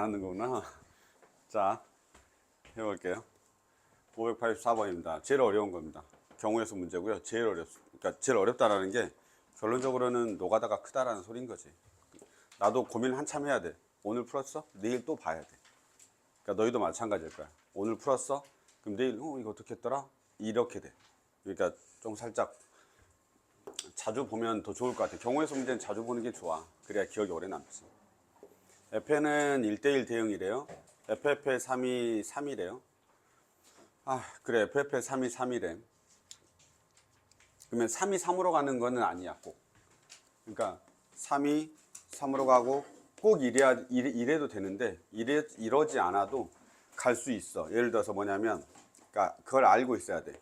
하는 거구나. 자, 해볼게요. 584번입니다. 제일 어려운 겁니다. 경우의 수 문제고요. 그러니까 제일 어렵다라는 게 결론적으로는 노가다가 크다라는 소린 거지. 나도 고민 한참 해야 돼. 오늘 풀었어? 내일 또 봐야 돼. 그러니까 너희도 마찬가지일 거야. 오늘 풀었어? 그럼 내일 이거 어떻게 했더라? 이렇게 돼. 그러니까 좀 살짝 자주 보면 더 좋을 것 같아. 경우의 수 문제는 자주 보는 게 좋아. 그래야 기억이 오래 남지. FN은 1대1 대응이래요. FF의 3이 3이래요. 그래. FF의 3이 3이래. 그러면 3이 3으로 가는 거는 아니야, 꼭. 그러니까 3이 3으로 가고 꼭 이래도 되는데 이러지 않아도 갈 수 있어. 예를 들어서 뭐냐면, 그러니까 그걸 알고 있어야 돼.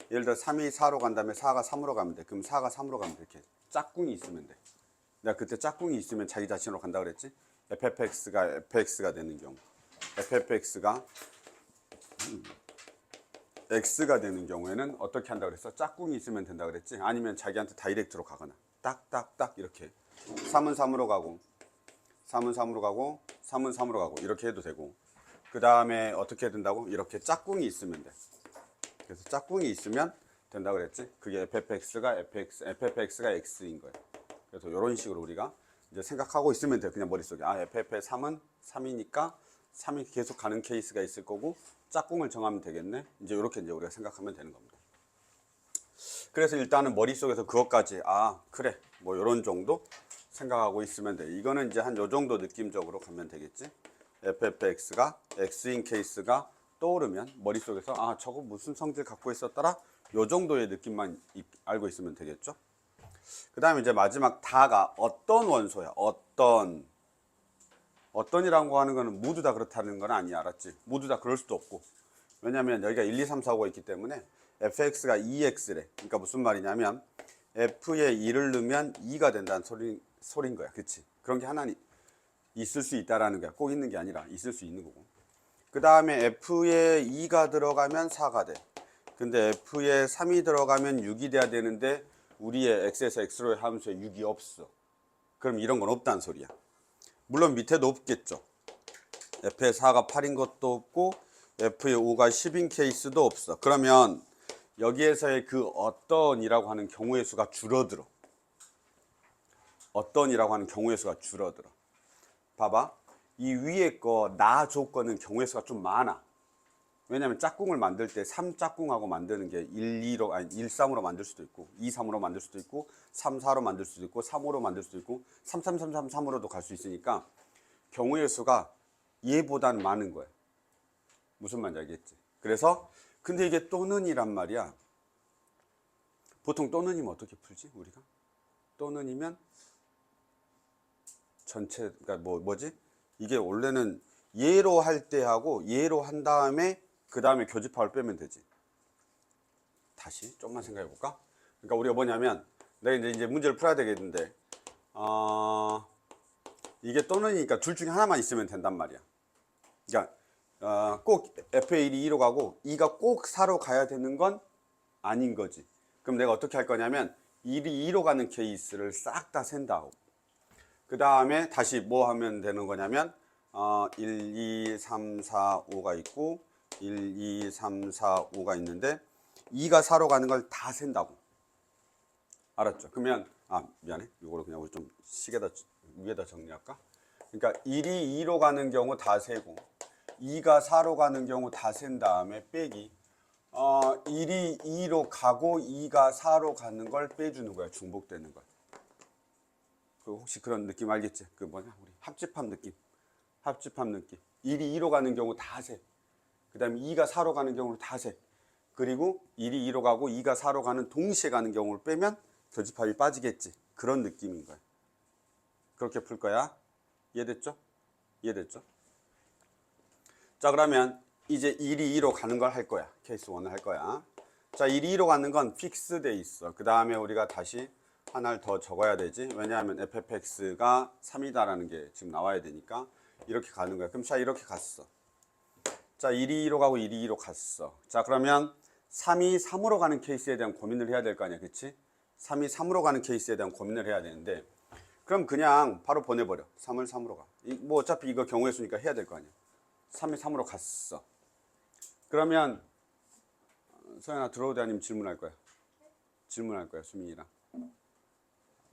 예를 들어 3이 4로 간 다음에 4가 3으로 가면 돼. 그럼 4가 3으로 가면 돼. 이렇게 짝꿍이 있으면 돼. 내가 그때 짝꿍이 있으면 자기 자신으로 간다 그랬지? FFX가 FX가 되는 경우, FFX가 X가 되는 경우에는 어떻게 한다 그랬어? 짝꿍이 있으면 된다 그랬지? 아니면 자기한테 다이렉트로 가거나 딱딱딱 이렇게 3은 3으로 가고 3은 3으로 가고 3은 3으로 가고 이렇게 해도 되고, 그 다음에 어떻게 된다고? 이렇게 짝꿍이 있으면 돼. 그래서 짝꿍이 있으면 된다 그랬지? 그게 FFX가 X인 거예요. 그래서 이런 식으로 우리가 이제 생각하고 있으면 돼. 그냥 머릿속에 FF의 3은 3이니까 3이 계속 가는 케이스가 있을 거고 짝꿍을 정하면 되겠네. 이제 이렇게 이제 우리가 생각하면 되는 겁니다. 그래서 일단은 머릿속에서 그것까지 그래 뭐 이런 정도 생각하고 있으면 돼. 이거는 이제 한 요 정도 느낌적으로 가면 되겠지. FFX가 X인 케이스가 떠오르면 머릿속에서 저거 무슨 성질 갖고 있었더라? 요 정도의 느낌만 알고 있으면 되겠죠. 그 다음에 이제 마지막 다가 어떤 원소야. 어떤이라고 하는 거는 모두 다 그렇다는 건 아니야. 알았지? 모두 다 그럴 수도 없고. 왜냐면 여기가 1, 2, 3, 4, 5가 있기 때문에 fx가 2x래. 그러니까 무슨 말이냐면 f에 2를 넣으면 2가 된다는 소린 거야. 그치? 그런 게 하나 있을 수 있다라는 거야. 꼭 있는 게 아니라 있을 수 있는 거고. 그 다음에 f에 2가 들어가면 4가 돼. 근데 f에 3이 들어가면 6이 돼야 되는데 우리의 x에서 x로의 함수에 6이 없어. 그럼 이런 건 없다는 소리야. 물론 밑에도 없겠죠. f의 4가 8인 것도 없고 f의 5가 10인 케이스도 없어. 그러면 여기에서의 그 어떤이라고 하는 경우의 수가 줄어들어. 어떤이라고 하는 경우의 수가 줄어들어. 봐봐. 이 위에 거 나 조건은 경우의 수가 좀 많아. 왜냐면 짝꿍을 만들 때 3짝꿍하고 만드는 게 1, 3으로 만들 수도 있고 2, 3으로 만들 수도 있고 3, 4로 만들 수도 있고 3, 5로 만들 수도 있고 3, 3, 3, 3, 3으로도 갈 수 있으니까 경우의 수가 얘보다는 많은 거야. 무슨 말인지 알겠지? 그래서 근데 이게 또는이란 말이야. 보통 또는이면 어떻게 풀지 우리가? 또는이면 전체, 그러니까 뭐지? 이게 원래는 예로 할 때 하고 예로 한 다음에 그 다음에 교집합을 빼면 되지. 다시 좀만 생각해 볼까? 그러니까 우리가 뭐냐면 내가 이제 문제를 풀어야 되겠는데 이게 또는이니까 둘 중에 하나만 있으면 된단 말이야. 그러니까 꼭 F의 1이 2로 가고 2가 꼭 4로 가야 되는 건 아닌 거지. 그럼 내가 어떻게 할 거냐면 1이 2로 가는 케이스를 싹 다 센다. 그 다음에 다시 뭐 하면 되는 거냐면 1, 2, 3, 4, 5가 있고 1, 2, 3, 4, 5가 있는데 2가 4로 가는 걸 다 센다고. 알았죠? 그러면 미안해. 이거를 그냥 우리 좀 위에다 정리할까? 그러니까 1이 2로 가는 경우 다 세고 2가 4로 가는 경우 다 센 다음에 빼기 1이 2로 가고 2가 4로 가는 걸 빼주는 거야. 중복되는 걸. 그 혹시 그런 느낌 알겠지? 그 뭐냐? 우리 합집합 느낌. 1이 2로 가는 경우 다 세. 그 다음에 2가 4로 가는 경우를 다 세. 그리고 1이 2로 가고 2가 4로 가는 동시에 가는 경우를 빼면 교집합이 빠지겠지. 그런 느낌인 거야. 그렇게 풀 거야. 이해됐죠? 이해됐죠? 자, 그러면 이제 1이 2로 가는 걸 할 거야. 케이스 1을 할 거야. 자, 1이 2로 가는 건 픽스돼 있어. 그 다음에 우리가 다시 하나를 더 적어야 되지. 왜냐하면 fx가 3이다라는 게 지금 나와야 되니까 이렇게 가는 거야. 그럼 자, 이렇게 갔어. 자, 1이 2로 가고 1이 2로 갔어. 자, 그러면 3이 3으로 가는 케이스에 대한 고민을 해야 될 거 아니야. 그치? 3이 3으로 가는 케이스에 대한 고민을 해야 되는데 그럼 그냥 바로 보내버려. 3을 3으로 가. 뭐 어차피 이거 경우의 수니까 해야 될 거 아니야. 3이 3으로 갔어. 그러면 소연아 들어오도 돼 아니면 질문할 거야? 질문할 거야 수민이랑.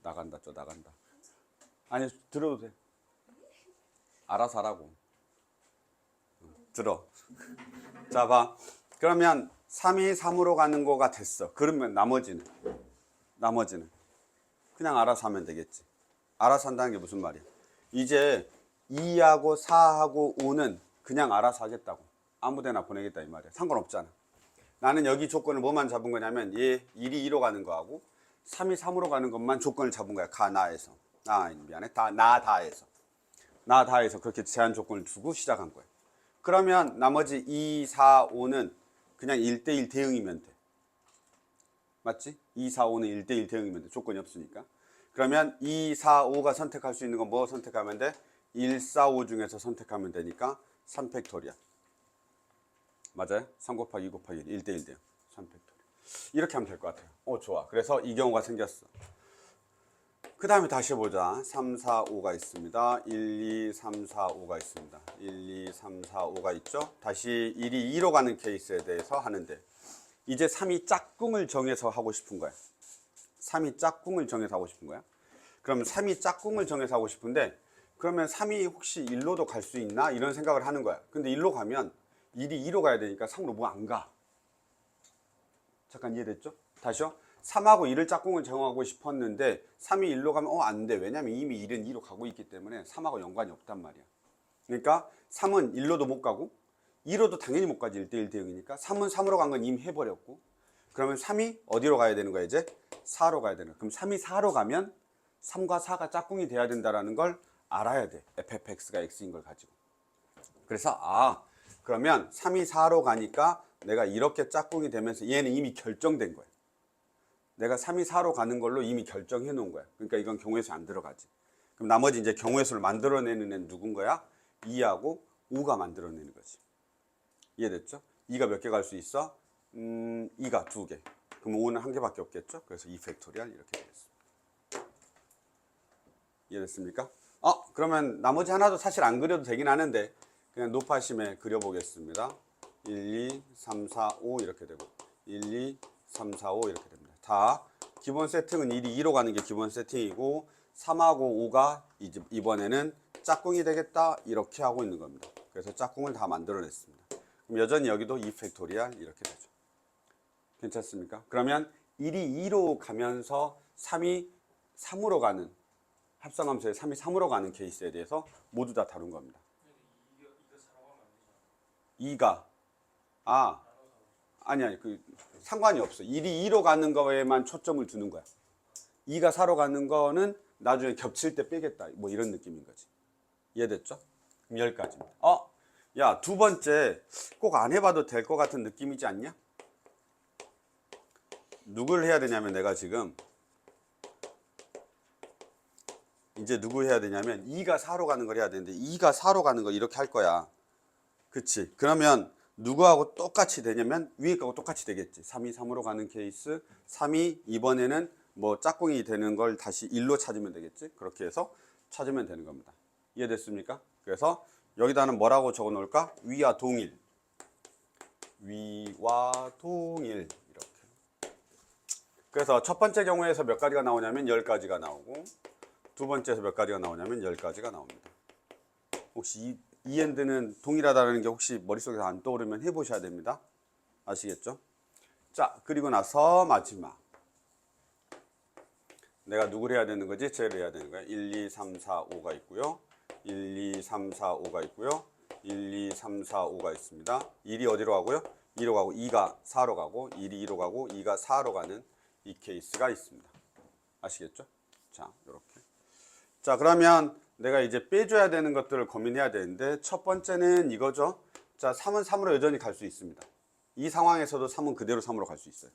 나간다 저 나간다. 아니 들어도 돼. 알아서 하라고. 들어. 자 봐. 그러면 3이 3으로 가는 거가 됐어. 그러면 나머지는 그냥 알아서 하면 되겠지. 알아서 한다는 게 무슨 말이야? 이제 2하고 4하고 5는 그냥 알아서 하겠다고. 아무데나 보내겠다 이 말이야. 상관없잖아. 나는 여기 조건을 뭐만 잡은 거냐면 얘 1이 2로 가는 거하고 3이 3으로 가는 것만 조건을 잡은 거야. 나에서. 미안해. 다에서 그렇게 제한 조건을 두고 시작한 거야. 그러면 나머지 2, 4, 5는 그냥 1대1 대응이면 돼. 맞지? 2, 4, 5는 1대1 대응이면 돼. 조건이 없으니까. 그러면 2, 4, 5가 선택할 수 있는 건 뭐 선택하면 돼? 1, 4, 5 중에서 선택하면 되니까 3팩토리얼. 맞아요? 3 곱하기 2 곱하기 1, 1대1 대응. 3팩토리얼. 이렇게 하면 될 것 같아요. 좋아. 그래서 이 경우가 생겼어. 그 다음에 다시 보자. 3, 4, 5가 있습니다. 1, 2, 3, 4, 5가 있습니다. 1, 2, 3, 4, 5가 있죠. 다시 1이 2로 가는 케이스에 대해서 하는데 이제 3이 짝꿍을 정해서 하고 싶은 거야. 3이 짝꿍을 정해서 하고 싶은 거야. 그럼 3이 짝꿍을 정해서 하고 싶은데 그러면 3이 혹시 1로도 갈 수 있나? 이런 생각을 하는 거야. 근데 1로 가면 1이 2로 가야 되니까 3으로 뭐 안 가. 잠깐 이해됐죠? 다시요. 3하고 1을 짝꿍을 정하고 싶었는데 3이 1로 가면 안 돼. 왜냐면 이미 1은 2로 가고 있기 때문에 3하고 연관이 없단 말이야. 그러니까 3은 1로도 못 가고 2로도 당연히 못 가지. 1대1 대응이니까 3은 3으로 간 건 이미 해버렸고 그러면 3이 어디로 가야 되는 거야 이제? 4로 가야 되는 거야. 그럼 3이 4로 가면 3과 4가 짝꿍이 돼야 된다는 걸 알아야 돼. fx가 x인 걸 가지고. 그래서 그러면 3이 4로 가니까 내가 이렇게 짝꿍이 되면서 얘는 이미 결정된 거야. 내가 3이 4로 가는 걸로 이미 결정해 놓은 거야. 그러니까 이건 경우의 수 안 들어가지. 그럼 나머지 이제 경우의 수를 만들어내는 애는 누군 거야? 2하고 5가 만들어내는 거지. 이해됐죠? 2가 몇 개 갈 수 있어? 2가 2개. 그럼 5는 한 개밖에 없겠죠? 그래서 2 팩토리얼 이렇게 되겠습니다. 이해됐습니까? 그러면 나머지 하나도 사실 안 그려도 되긴 하는데 그냥 높아심에 그려보겠습니다. 1, 2, 3, 4, 5 이렇게 되고 1, 2, 3, 4, 5 이렇게 됩니다. 다 기본 세팅은 1이 2로 가는 게 기본 세팅이고 3하고 5가 이번에는 짝꿍이 되겠다 이렇게 하고 있는 겁니다. 그래서 짝꿍을 다 만들어냈습니다. 그럼 여전히 여기도 2 팩토리얼 이렇게 되죠. 괜찮습니까? 그러면 1이 2로 가면서 3이 3으로 가는 합성함수의 3이 3으로 가는 케이스에 대해서 모두 다 다룬 겁니다. 2가 아니 상관이 없어. 1이 2로 가는 거에만 초점을 두는 거야. 2가 4로 가는 거는 나중에 겹칠 때 빼겠다. 뭐 이런 느낌인 거지. 이해됐죠? 그럼 여기까지입니다. 야, 두 번째 꼭 안 해봐도 될 것 같은 느낌이지 않냐? 누굴 해야 되냐면 내가 지금 이제 누구 해야 되냐면 2가 4로 가는 걸 해야 되는데 2가 4로 가는 거 이렇게 할 거야. 그치? 그러면 누구하고 똑같이 되냐면 위에 거하고 똑같이 되겠지. 3이 3으로 가는 케이스 3이 이번에는 뭐 짝꿍이 되는 걸 다시 1로 찾으면 되겠지. 그렇게 해서 찾으면 되는 겁니다. 이해됐습니까? 그래서 여기다는 뭐라고 적어 놓을까? 위와 동일 이렇게. 그래서 첫 번째 경우에서 몇 가지가 나오냐면 10가지가 나오고 두 번째에서 몇 가지가 나오냐면 10가지가 나옵니다. 혹시 이 엔드는 동일하다는 게 혹시 머릿속에서 안 떠오르면 해보셔야 됩니다. 아시겠죠? 자, 그리고 나서 마지막 내가 누구를 해야 되는 거지? 쟤를 해야 되는 거야. 1, 2, 3, 4, 5가 있고요. 1, 2, 3, 4, 5가 있고요. 1, 2, 3, 4, 5가 있습니다. 1이 어디로 가고요? 2로 가고 2가 4로 가고 1이 2로 가고 2가 4로 가는 이 케이스가 있습니다. 아시겠죠? 자, 이렇게. 자, 그러면 내가 이제 빼줘야 되는 것들을 고민해야 되는데 첫 번째는 이거죠. 자, 3은 3으로 여전히 갈 수 있습니다. 이 상황에서도 3은 그대로 3으로 갈 수 있어요.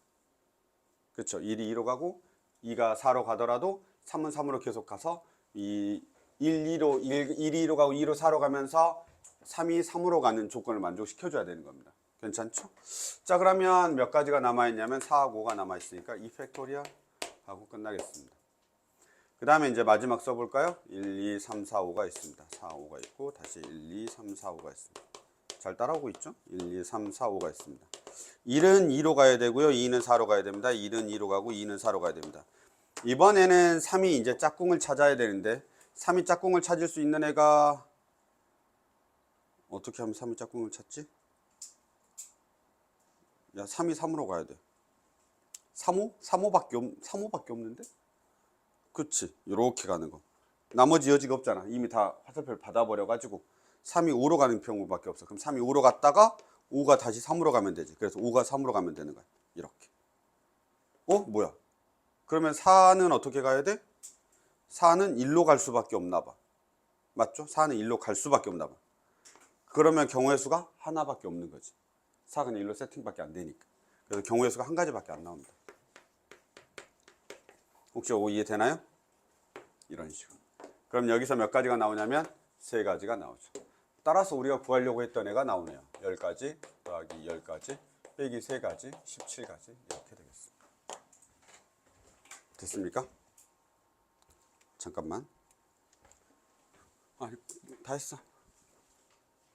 그렇죠? 1이 2로 가고 2가 4로 가더라도 3은 3으로 계속 가서 이 1이 2로 가고 2로 4로 가면서 3이 3으로 가는 조건을 만족시켜줘야 되는 겁니다. 괜찮죠? 자, 그러면 몇 가지가 남아있냐면 4하고 5가 남아있으니까 2 팩토리얼 하고 끝나겠습니다. 그 다음에 이제 마지막 써볼까요? 1, 2, 3, 4, 5가 있습니다. 4, 5가 있고 다시 1, 2, 3, 4, 5가 있습니다. 잘 따라오고 있죠? 1, 2, 3, 4, 5가 있습니다. 1은 2로 가야 되고요. 2는 4로 가야 됩니다. 1은 2로 가고 2는 4로 가야 됩니다. 이번에는 3이 이제 짝꿍을 찾아야 되는데 3이 짝꿍을 찾을 수 있는 애가 어떻게 하면 3이 짝꿍을 찾지? 야, 3이 3으로 가야 돼. 3호? 3호밖에 없는데? 그치. 이렇게 가는 거. 나머지 여지가 없잖아. 이미 다 화살표를 받아버려가지고 3이 5로 가는 경우밖에 없어. 그럼 3이 5로 갔다가 5가 다시 3으로 가면 되지. 그래서 5가 3으로 가면 되는 거야. 이렇게. 뭐야? 그러면 4는 어떻게 가야 돼? 4는 1로 갈 수밖에 없나 봐. 맞죠? 4는 1로 갈 수밖에 없나 봐. 그러면 경우의 수가 하나밖에 없는 거지. 4가 1로 세팅밖에 안 되니까. 그래서 경우의 수가 한 가지밖에 안 나옵니다. 혹시 5 이해되나요? 이런 식으로. 그럼 여기서 몇 가지가 나오냐면 3가지가 나오죠. 따라서 우리가 구하려고 했던 애가 나오네요. 10가지 더하기 10가지 빼기 3가지 17가지 이렇게 되겠습니다. 됐습니까? 잠깐만. 다 했어.